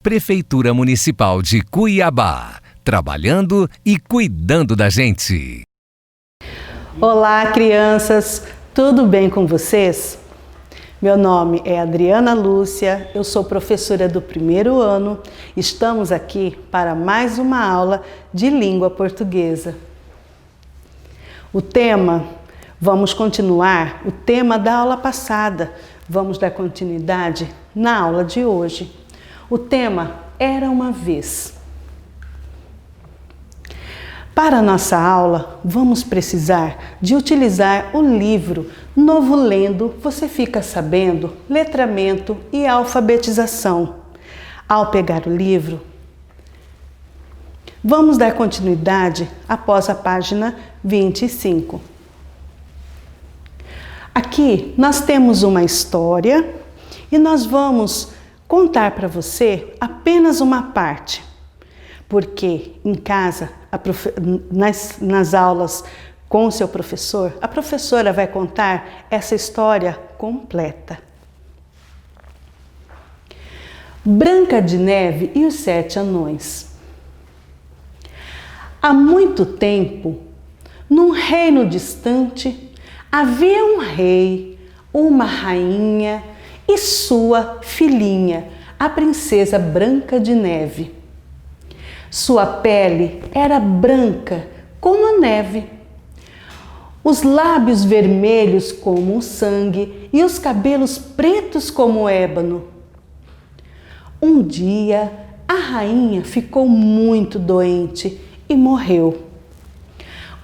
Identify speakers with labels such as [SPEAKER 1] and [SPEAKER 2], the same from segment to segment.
[SPEAKER 1] Prefeitura Municipal de Cuiabá, trabalhando e cuidando da gente.
[SPEAKER 2] Olá, crianças! Tudo bem com vocês? Meu nome é Adriana Lúcia, eu sou professora do primeiro ano. Estamos aqui para mais uma aula de língua portuguesa. Vamos continuar o tema da aula passada. Vamos dar continuidade na aula de hoje. O tema Era uma Vez. Para a nossa aula, vamos precisar de utilizar o livro Novo Lendo, Você Fica Sabendo, Letramento e Alfabetização. Ao pegar o livro, vamos dar continuidade após a página 25. Aqui nós temos uma história e nós vamos contar para você apenas uma parte, porque em casa, nas aulas com o seu professor, a professora vai contar essa história completa. Branca de Neve e os 7 Anões. Há muito tempo, num reino distante, havia um rei, uma rainha e sua filhinha, a princesa Branca de Neve. Sua pele era branca como a neve, os lábios vermelhos como o sangue e os cabelos pretos como o ébano. Um dia, a rainha ficou muito doente e morreu.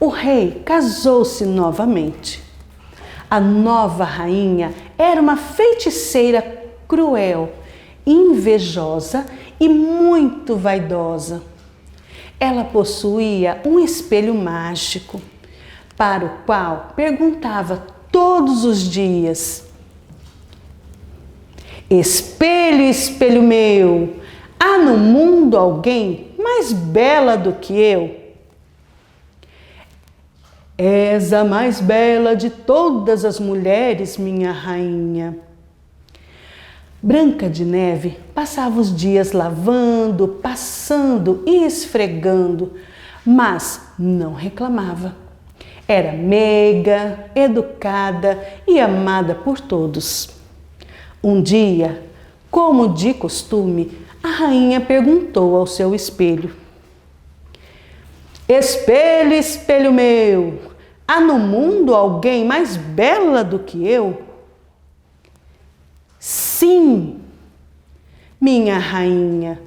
[SPEAKER 2] O rei casou-se novamente. A nova rainha era uma feiticeira cruel, invejosa e muito vaidosa. Ela possuía um espelho mágico, para o qual perguntava todos os dias: Espelho, espelho meu, há no mundo alguém mais bela do que eu? És a mais bela de todas as mulheres, minha rainha. Branca de Neve passava os dias lavando, passando e esfregando, mas não reclamava. Era meiga, educada e amada por todos. Um dia, como de costume, a rainha perguntou ao seu espelho: Espelho, espelho meu, há no mundo alguém mais bela do que eu? Sim, minha rainha,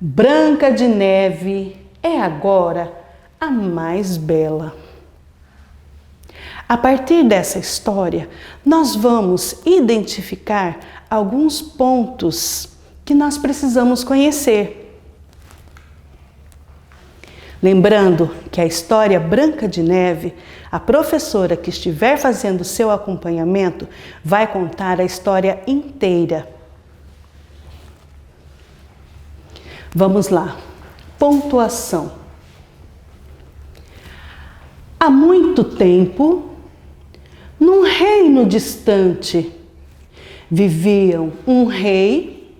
[SPEAKER 2] Branca de Neve é agora a mais bela. A partir dessa história, nós vamos identificar alguns pontos que nós precisamos conhecer. Lembrando que a história Branca de Neve, a professora que estiver fazendo o seu acompanhamento vai contar a história inteira. Vamos lá. Pontuação. Há muito tempo, num reino distante, viviam um rei,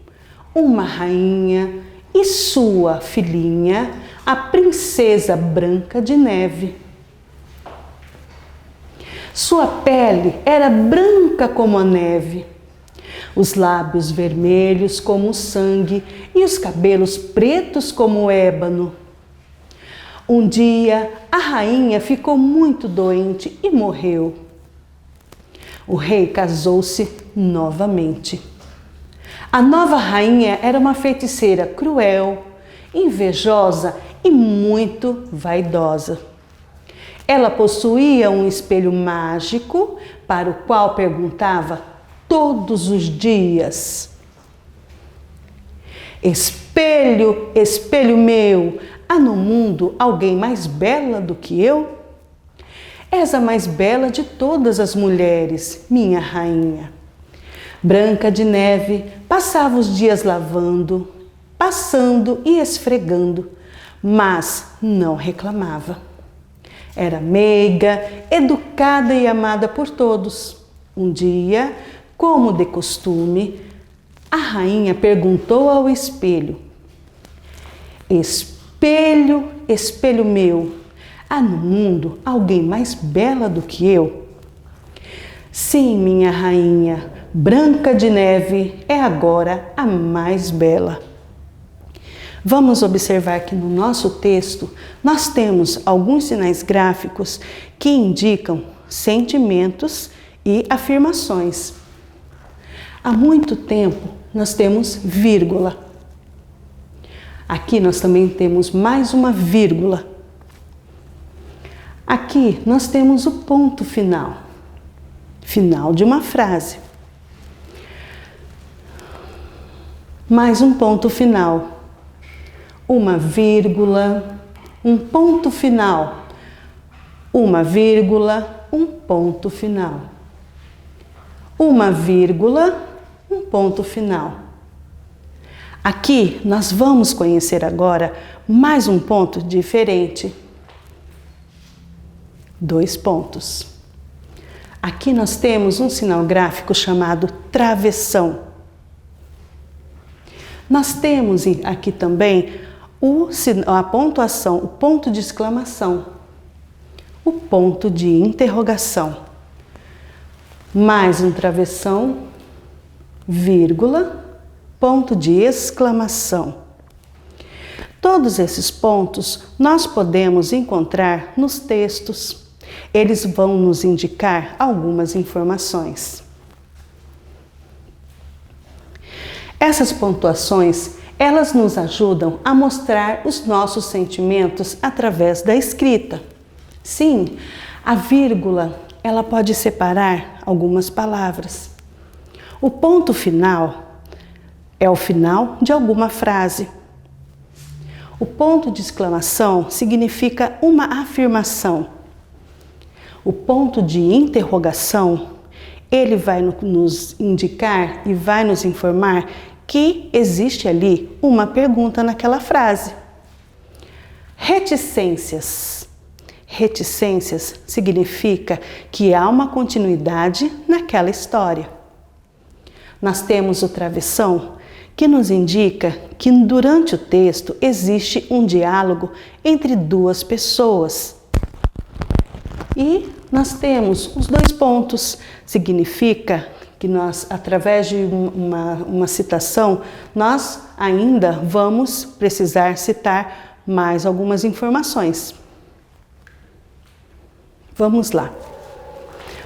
[SPEAKER 2] uma rainha e sua filhinha, a princesa Branca de Neve. Sua pele era branca como a neve, os lábios vermelhos como o sangue e os cabelos pretos como o ébano. Um dia, a rainha ficou muito doente e morreu. O rei casou-se novamente. A nova rainha era uma feiticeira cruel, invejosa e muito vaidosa. Ela possuía um espelho mágico para o qual perguntava todos os dias: Espelho, espelho meu, há no mundo alguém mais bela do que eu? És a mais bela de todas as mulheres, minha rainha. Branca de Neve passava os dias lavando, passando e esfregando, mas não reclamava. Era meiga, educada e amada por todos. Um dia, como de costume, a rainha perguntou ao espelho: Espelho, espelho meu, há no mundo alguém mais bela do que eu? Sim, minha rainha, Branca de Neve é agora a mais bela. Vamos observar que no nosso texto nós temos alguns sinais gráficos que indicam sentimentos e afirmações. Há muito tempo nós temos vírgula. Aqui nós também temos mais uma vírgula. Aqui nós temos o ponto final, final de uma frase. Mais um ponto final. Uma vírgula, um ponto final, uma vírgula, um ponto final, uma vírgula, um ponto final. Aqui nós vamos conhecer agora mais um ponto diferente. 2 pontos. Aqui nós temos um sinal gráfico chamado travessão. Nós temos aqui também a pontuação, o ponto de exclamação, o ponto de interrogação, mais um travessão, vírgula, ponto de exclamação. Todos esses pontos nós podemos encontrar nos textos. Eles vão nos indicar algumas informações. Essas pontuações elas nos ajudam a mostrar os nossos sentimentos através da escrita. Sim, a vírgula, ela pode separar algumas palavras. O ponto final é o final de alguma frase. O ponto de exclamação significa uma afirmação. O ponto de interrogação, ele vai nos indicar e vai nos informar que existe ali uma pergunta naquela frase. Reticências. Reticências significa que há uma continuidade naquela história. Nós temos o travessão, que nos indica que durante o texto existe um diálogo entre 2 pessoas. E nós temos os 2 pontos, significa que nós, através de uma citação, nós ainda vamos precisar citar mais algumas informações. Vamos lá.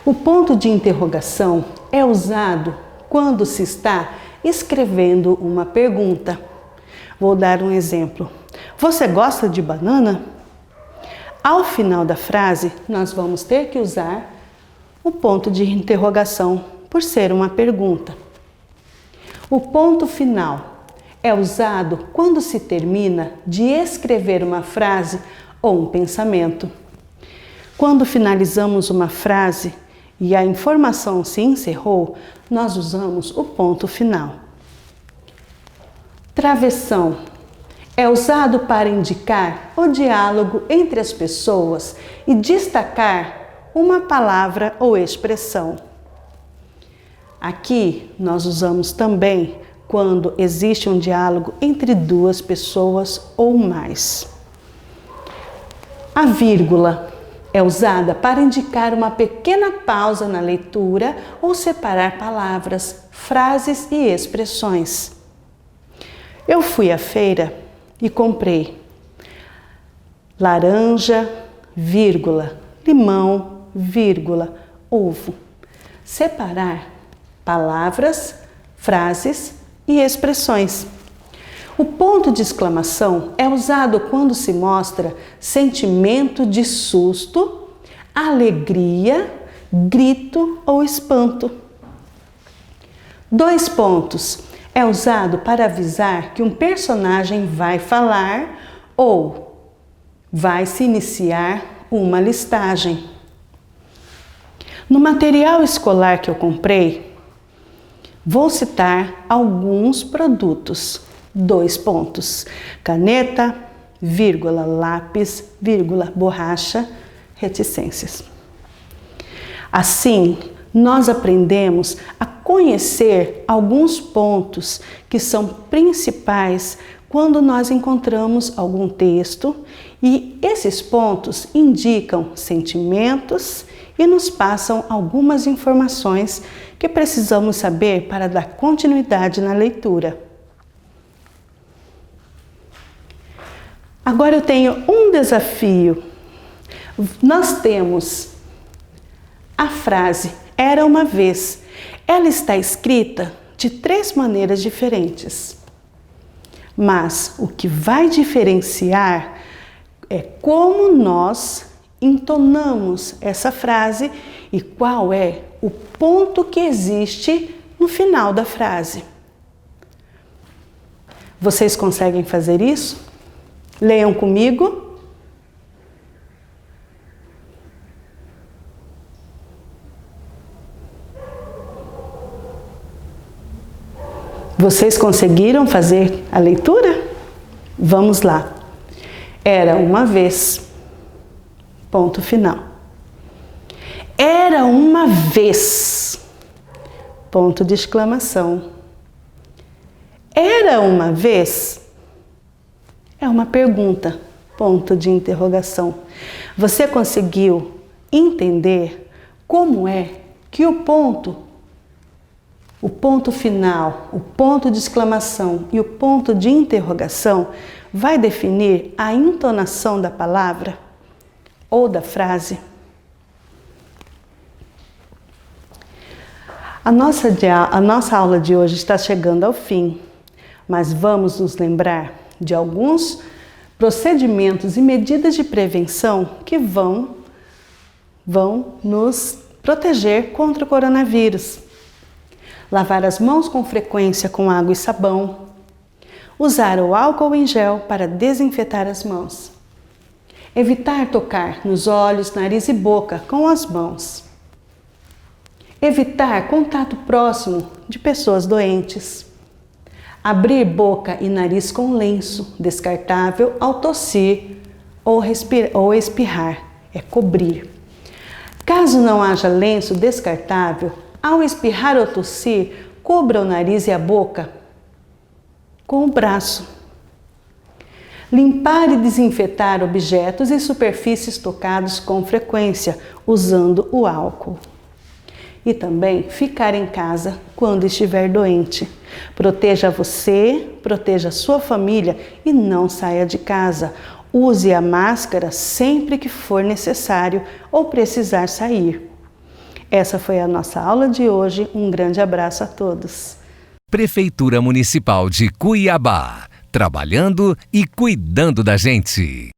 [SPEAKER 2] O ponto de interrogação é usado quando se está escrevendo uma pergunta. Vou dar um exemplo. Você gosta de banana? Ao final da frase, nós vamos ter que usar o ponto de interrogação, por ser uma pergunta. O ponto final é usado quando se termina de escrever uma frase ou um pensamento. Quando finalizamos uma frase e a informação se encerrou, nós usamos o ponto final. Travessão é usado para indicar o diálogo entre as pessoas e destacar uma palavra ou expressão. Aqui nós usamos também quando existe um diálogo entre 2 pessoas ou mais. A vírgula é usada para indicar uma pequena pausa na leitura ou separar palavras, frases e expressões. Eu fui à feira e comprei laranja, vírgula, limão, vírgula, ovo. Separar palavras, frases e expressões. O ponto de exclamação é usado quando se mostra sentimento de susto, alegria, grito ou espanto. 2 pontos é usado para avisar que um personagem vai falar ou vai se iniciar uma listagem. No material escolar que eu comprei, vou citar alguns produtos. 2 pontos. Caneta, vírgula, lápis, vírgula, borracha, reticências. Assim, nós aprendemos a conhecer alguns pontos que são principais quando nós encontramos algum texto e esses pontos indicam sentimentos e nos passam algumas informações que precisamos saber para dar continuidade na leitura. Agora eu tenho um desafio. Nós temos a frase "era uma vez". Ela está escrita de 3 maneiras diferentes. Mas o que vai diferenciar é como nós entonamos essa frase e qual é o ponto que existe no final da frase. Vocês conseguem fazer isso? Leiam comigo. Vocês conseguiram fazer a leitura? Vamos lá. Era uma vez. Ponto final. Era uma vez. Ponto de exclamação. Era uma vez. É uma pergunta. Ponto de interrogação. Você conseguiu entender como é que o ponto final, o ponto de exclamação e o ponto de interrogação vai definir a entonação da palavra ou da frase? A nossa aula de hoje está chegando ao fim, mas vamos nos lembrar de alguns procedimentos e medidas de prevenção que vão nos proteger contra o coronavírus. Lavar as mãos com frequência com água e sabão. Usar o álcool em gel para desinfetar as mãos. Evitar tocar nos olhos, nariz e boca com as mãos. Evitar contato próximo de pessoas doentes. Abrir boca e nariz com lenço descartável ao tossir ou espirrar. É cobrir. Caso não haja lenço descartável, ao espirrar ou tossir, cubra o nariz e a boca com o braço. Limpar e desinfetar objetos e superfícies tocados com frequência, usando o álcool. E também ficar em casa quando estiver doente. Proteja você, proteja a sua família e não saia de casa. Use a máscara sempre que for necessário ou precisar sair. Essa foi a nossa aula de hoje. Um grande abraço a todos.
[SPEAKER 1] Prefeitura Municipal de Cuiabá, trabalhando e cuidando da gente.